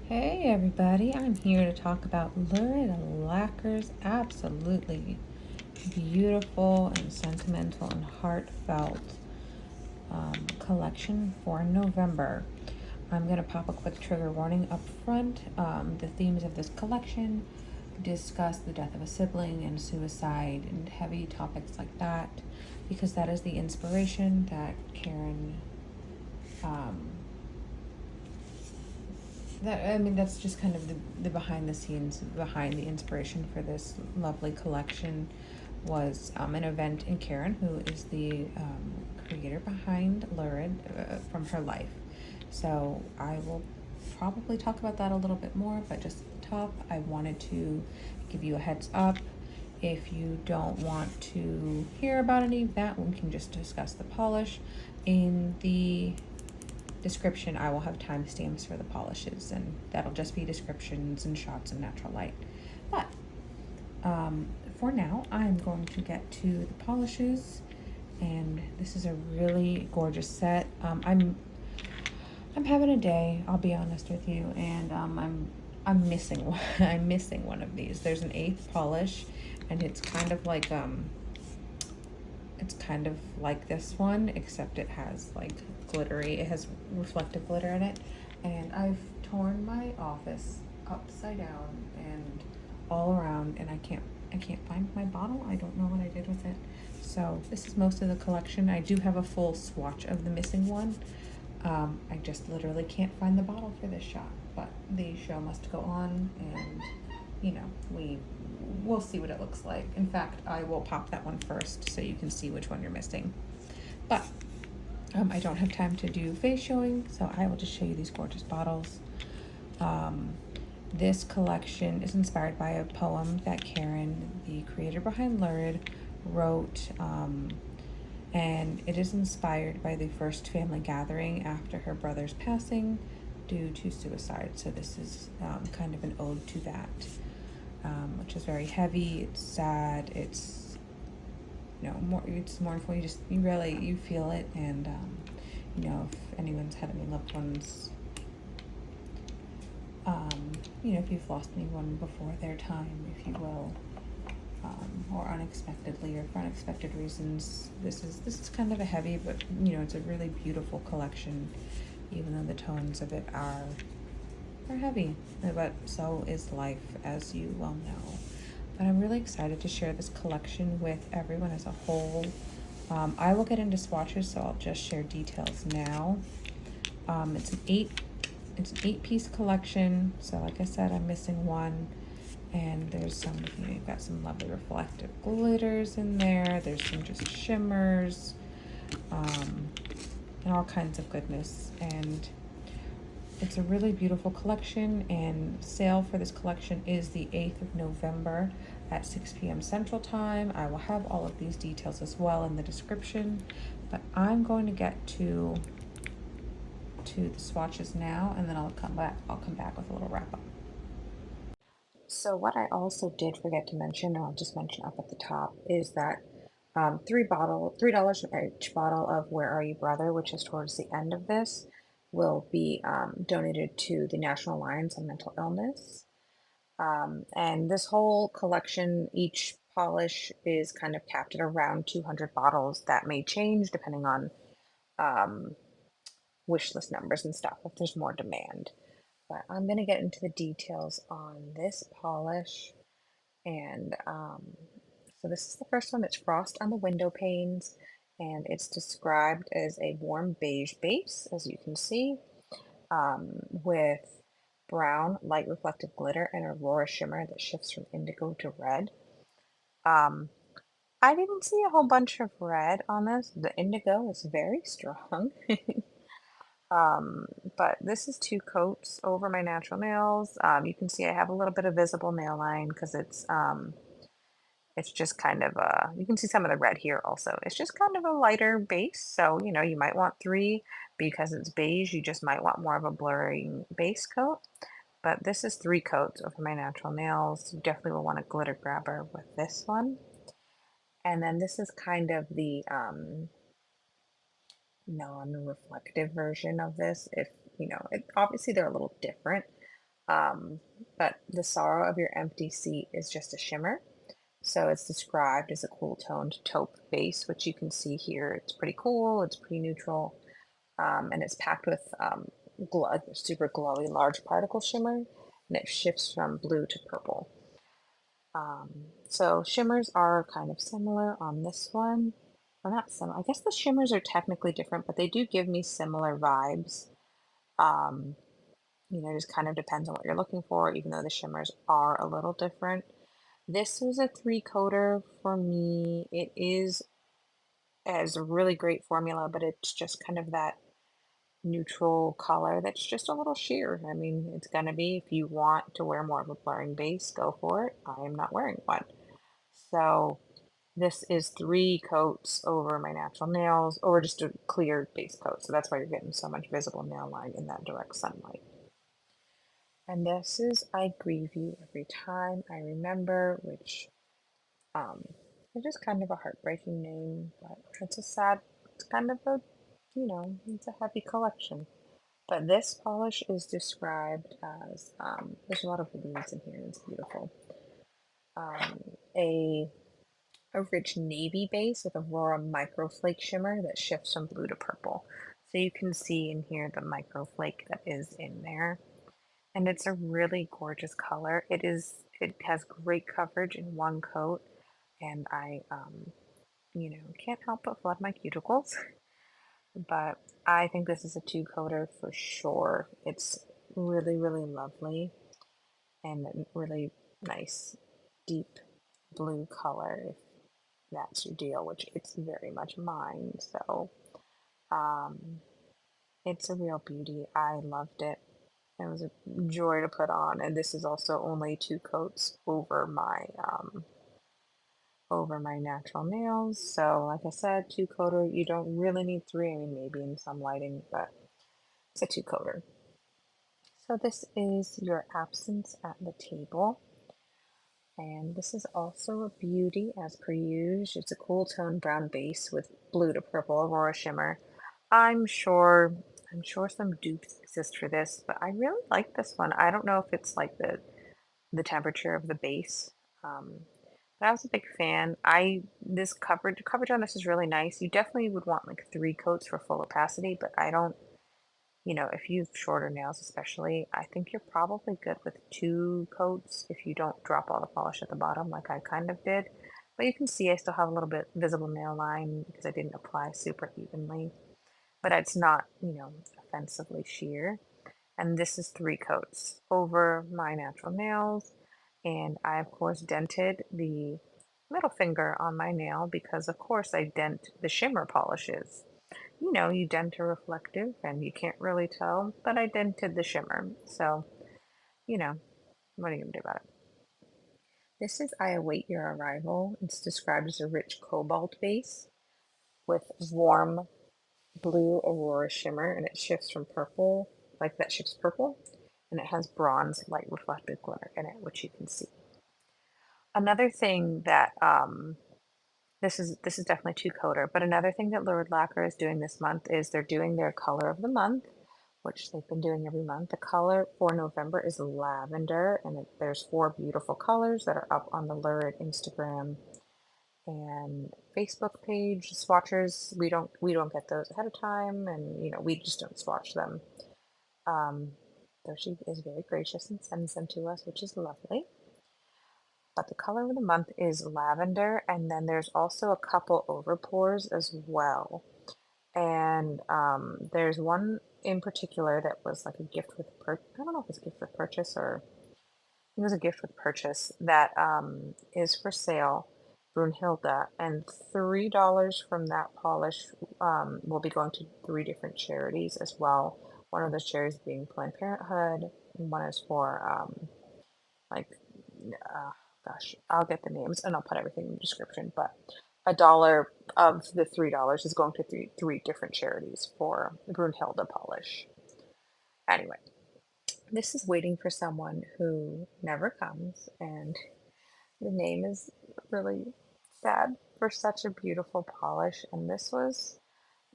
Hey everybody, I'm here to talk about Lurid Lacquer's absolutely beautiful and sentimental and heartfelt collection for November. I'm going to pop a quick trigger warning up front. The themes of this collection discuss the death of a sibling and suicide and heavy topics like that because that is the inspiration that Karen um, that's just kind of the behind the scenes behind the inspiration for this lovely collection was an event in Karen, who is the creator behind Lurid, from her life. So I will probably talk about that a little bit more, but just at the top, I wanted to give you a heads up. If you don't want to hear about any of that, we can just discuss the polish. In the description, I will have timestamps for the polishes, and that'll just be descriptions and shots in natural light. But for now, I'm going to get to the polishes, and this is a really gorgeous set. I'm having a day, I'll be honest with you, and I'm missing one. I'm missing one of these. There's an eighth polish, and it's kind of like this one, except it has like glittery, it has reflective glitter in it. And I've torn my office upside down and all around, and I can't find my bottle. I don't know what I did with it. So this is most of the collection. I do have a full swatch of the missing one. I just literally can't find the bottle for this shot, but the show must go on, and you know, we'll see what it looks like. In fact, I will pop that one first so you can see which one you're missing. But I don't have time to do face showing, so I will just show you these gorgeous bottles. This collection is inspired by a poem that Karen, the creator behind Lurid, wrote, and it is inspired by the first family gathering after her brother's passing due to suicide. So this is kind of an ode to that, which is very heavy. It's sad. It's it's mournful. You feel it, and if anyone's had any loved ones, if you've lost anyone before their time, if you will, or unexpectedly or for unexpected reasons, this is kind of a heavy, but it's a really beautiful collection, even though the tones of it are heavy. But so is life, as you well know. But I'm really excited to share this collection with everyone as a whole. I will get into swatches, so I'll just share details now. It's an 8-piece collection. So like I said, I'm missing one. And there's you've got some lovely reflective glitters in there. There's some just shimmers, and all kinds of goodness. And it's a really beautiful collection, and sale for this collection is the 8th of November at 6 p.m. Central Time. I will have all of these details as well in the description, but I'm going to get to the swatches now, and then I'll come back with a little wrap up. So what I also did forget to mention, and I'll just mention up at the top, is that $3 for each bottle of Where Are You Brother, which is towards the end of this, will be donated to the National Alliance on Mental Illness. And this whole collection, each polish is kind of capped at around 200 bottles. That may change depending on wish list numbers and stuff if there's more demand. But I'm going to get into the details on this polish. And so this is the first one. It's Frost on the Windowpanes, and it's described as a warm beige base, as you can see, with brown light reflective glitter and aurora shimmer that shifts from indigo to red. I didn't see a whole bunch of red on this. The indigo is very strong. But this is 2 coats over my natural nails. You can see I have a little bit of visible nail line because it's just kind of you can see some of the red here also. It's just kind of a lighter base, so you might want 3 because it's beige. You just might want more of a blurring base coat. But this is 3 coats over my natural nails. You definitely will want a glitter grabber with this one. And then this is kind of the non-reflective version of this. If obviously they're a little different, But the sorrow of your empty seat is just a shimmer. So it's described as a cool toned taupe base, which you can see here. It's pretty cool, it's pretty neutral, and it's packed with super glowy large particle shimmer, and it shifts from blue to purple. So shimmers are kind of similar on this one. Or not similar. I guess the shimmers are technically different, but they do give me similar vibes. Um, just kind of depends on what you're looking for, even though the shimmers are a little different. This was a 3-coater for me. It is as a really great formula, but it's just kind of that neutral color that's just a little sheer. I mean, it's gonna be, if you want to wear more of a blurring base, go for it. I am not wearing one. So this is 3 coats over my natural nails, or just a clear base coat. So that's why you're getting so much visible nail line in that direct sunlight. And this is I Grieve You Every Time I Remember, which it is kind of a heartbreaking name, but it's kind of a, it's a heavy collection. But this polish is described as, there's a lot of leaves in here, it's beautiful. Um, a a rich navy base with aurora microflake shimmer that shifts from blue to purple. So you can see in here the microflake that is in there. And it's a really gorgeous color. It has great coverage in one coat, and I can't help but flood my cuticles. But I think this is a 2-coater for sure. It's really, really lovely and really nice, deep blue color, if that's your deal, which it's very much mine. So um, it's a real beauty. I loved it. It was a joy to put on, and this is also only 2 coats over my natural nails. So like I said, 2-coater, you don't really need 3. I mean, maybe in some lighting, but it's a 2-coater. So this is your absence at the table. And this is also a beauty as per usual. It's a cool tone brown base with blue to purple aurora shimmer. I'm sure I'm sure some dupes exist for this, but I really like this one. I don't know if it's like the temperature of the base. But I was a big fan. I this coverage on this is really nice. You definitely would want like 3 coats for full opacity, but I don't, if you have shorter nails especially, I think you're probably good with 2 coats if you don't drop all the polish at the bottom like I kind of did. But you can see I still have a little bit visible nail line because I didn't apply super evenly. But it's not, offensively sheer. And this is 3 coats over my natural nails. And I, of course, dented the middle finger on my nail because, of course, I dent the shimmer polishes. You dent a reflective and you can't really tell, but I dented the shimmer. So, you know, what are you going to do about it? This is I Await Your Arrival. It's described as a rich cobalt base with warm blue aurora shimmer, and it shifts from purple, like that shifts purple, and it has bronze light reflective glitter in it, which you can see. Another thing that this is definitely 2-coater, but another thing that Lurid Lacquer is doing this month is they're doing their color of the month, which they've been doing every month. The color for November is lavender, and there's 4 beautiful colors that are up on the Lurid Instagram and Facebook page. Swatches, we don't get those ahead of time, and we just don't swatch them. Um, though she is very gracious and sends them to us, which is lovely. But the color of the month is lavender, and then there's also a couple overpours as well. And there's one in particular that was like a gift with I don't know if it's a gift with purchase or it was a gift with purchase that is for sale, Brun Hilda, and $3 from that polish will be going to 3 different charities as well. One of those charities being Planned Parenthood, and one is for like uh, gosh, I'll get the names and I'll put everything in the description. But $1 of the $3 is going to 3 different charities for Brunhilde polish. Anyway, this is Waiting for Someone Who Never Comes, and the name is really sad for such a beautiful polish. And this was,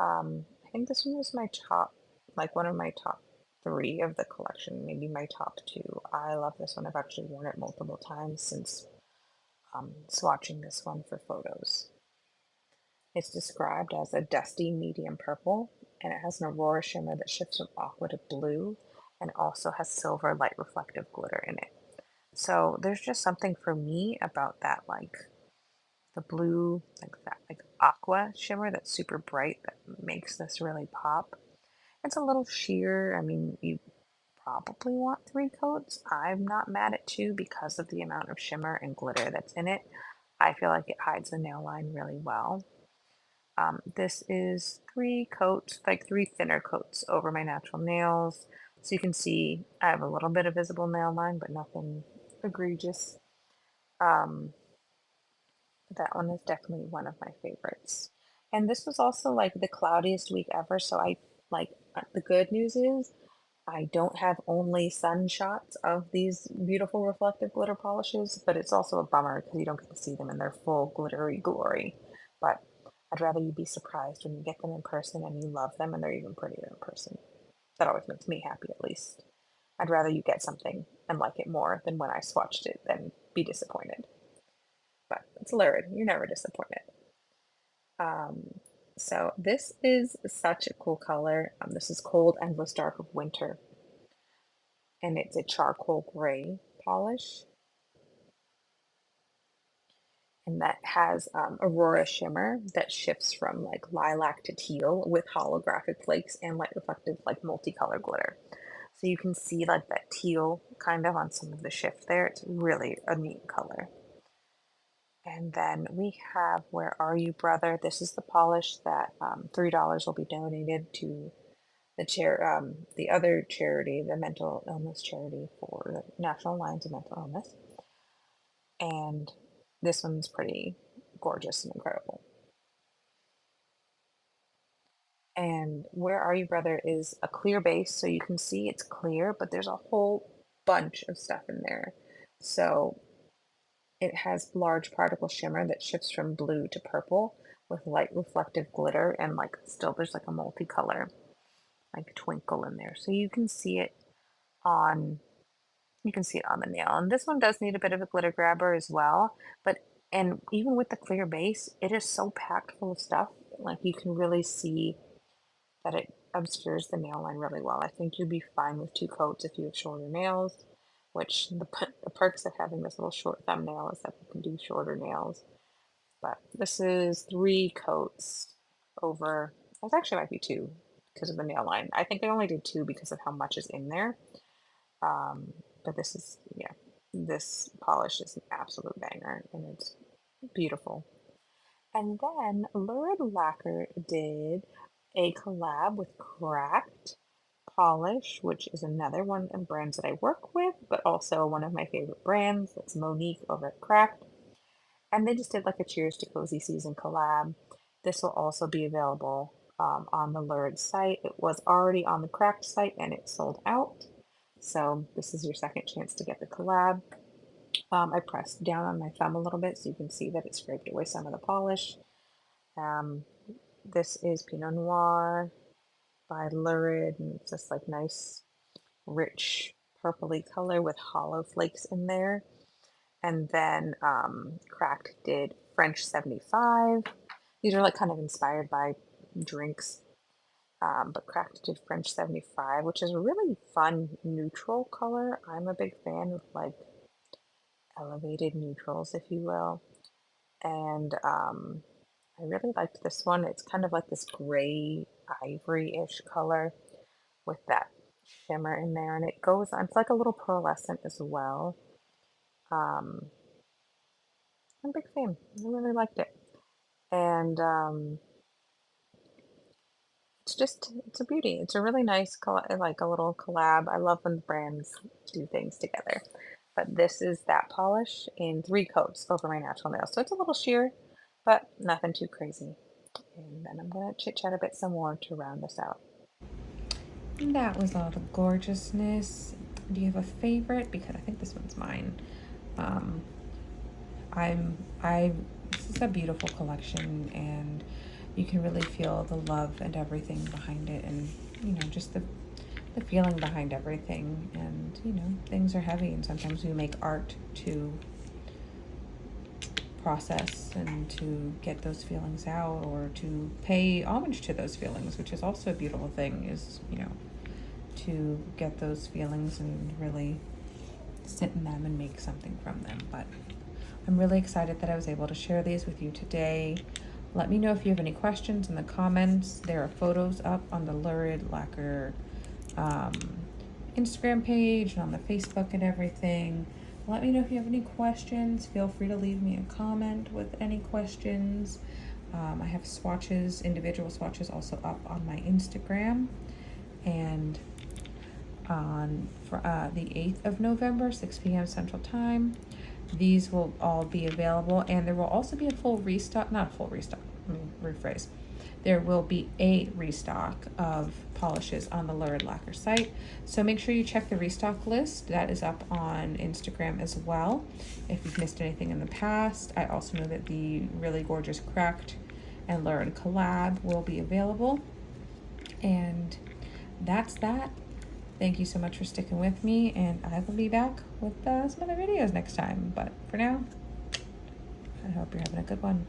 I think this one was my top, like one of my top three of the collection, maybe my top two. I love this one. I've actually worn it multiple times since swatching this one for photos. It's described as a dusty medium purple, and it has an aurora shimmer that shifts from aqua to blue and also has silver light reflective glitter in it. So there's just something for me about that, like the blue, like that, like aqua shimmer that's super bright that makes this really pop. It's a little sheer. I mean, you probably want three coats. I'm not mad at two because of the amount of shimmer and glitter that's in it. I feel like it hides the nail line really well. This is three coats, like three thinner coats over my natural nails. So you can see I have a little bit of visible nail line, but nothing egregious. Um, that one is definitely one of my favorites. And this was also like the cloudiest week ever. So I like the good news is I don't have only sun shots of these beautiful reflective glitter polishes, but it's also a bummer because you don't get to see them in their full glittery glory. But I'd rather you be surprised when you get them in person and you love them and they're even prettier in person. That always makes me happy, at least. I'd rather you get something and like it more than when I swatched it than be disappointed. But it's Lurid. You're never disappointed. Um, so this is such a cool color. This is Cold Endless Dark of Winter, and it's a charcoal gray polish, and that has aurora shimmer that shifts from like lilac to teal with holographic flakes and light reflective like multicolor glitter. So you can see like that teal kind of on some of the shift there. It's really a neat color. And then we have Where Are You, Brother? This is the polish that $3 will be donated to the other charity, the mental illness charity for the National Alliance of Mental Illness. And this one's pretty gorgeous and incredible. And Where Are You, Brother is a clear base, so you can see it's clear, but there's a whole bunch of stuff in there. So it has large particle shimmer that shifts from blue to purple with light reflective glitter, and like still there's like a multicolor like twinkle in there. So on you can see it on the nail. And this one does need a bit of a glitter grabber as well, but and even with the clear base, it is so packed full of stuff. Like you can really see that it obscures the nail line really well. I think you'd be fine with two coats if you have shorter nails, which the perks of having this little short thumbnail is that you can do shorter nails. But this is three coats over, it actually might be two because of the nail line. I think I only did two because of how much is in there. But this is, yeah, this polish is an absolute banger and it's beautiful. And then Lurid Lacquer did a collab with Cracked Polish, which is another one of the brands that I work with, but also one of my favorite brands. That's Monique over at Cracked. And they just did like a Cheers to Cozy Season collab. This will also be available on the Lurid site. It was already on the Cracked site and it sold out. So this is your second chance to get the collab. I pressed down on my thumb a little bit so you can see that it scraped away some of the polish. Um, this is Pinot Noir by Lurid, and it's just like nice, rich, purpley color with hollow flakes in there. And then Cracked did French 75. These are like kind of inspired by drinks. But Cracked did French 75, which is a really fun neutral color. I'm a big fan of like elevated neutrals, if you will. And I really liked this one. It's kind of like this gray ivory-ish color with that shimmer in there. And it goes on, it's like a little pearlescent as well. I'm a big fan. I really liked it. And it's a beauty. It's a really nice, like a little collab. I love when brands do things together. But this is that polish in three coats over my natural nails. So it's a little sheer, but nothing too crazy. And then I'm going to chit chat a bit some more to round this out. That was all the gorgeousness. Do you have a favorite? Because I think this one's mine. Um, this is a beautiful collection, and you can really feel the love and everything behind it, and you know, just the the feeling behind everything. And, you know, things are heavy, and sometimes we make art to process and to get those feelings out, or to pay homage to those feelings, which is also a beautiful thing, is, you know, to get those feelings and really sit in them and make something from them. But I'm really excited that I was able to share these with you today. Let me know if you have any questions in the comments. There are photos up on the Lurid Lacquer Instagram page and on the Facebook and everything. Let me know if you have any questions. Feel free to leave me a comment with any questions. I have swatches, individual swatches, also up on my Instagram. And on the 8th of November, 6 p.m. Central Time, these will all be available. And there will also be a full restock, not a full restock, let me rephrase. There will be a restock of polishes on the Lurid Lacquer site. So make sure you check the restock list. That is up on Instagram as well. If you've missed anything in the past, I also know that the really gorgeous Cracked and Lurid collab will be available. And that's that. Thank you so much for sticking with me, and I will be back with some other videos next time. But for now, I hope you're having a good one.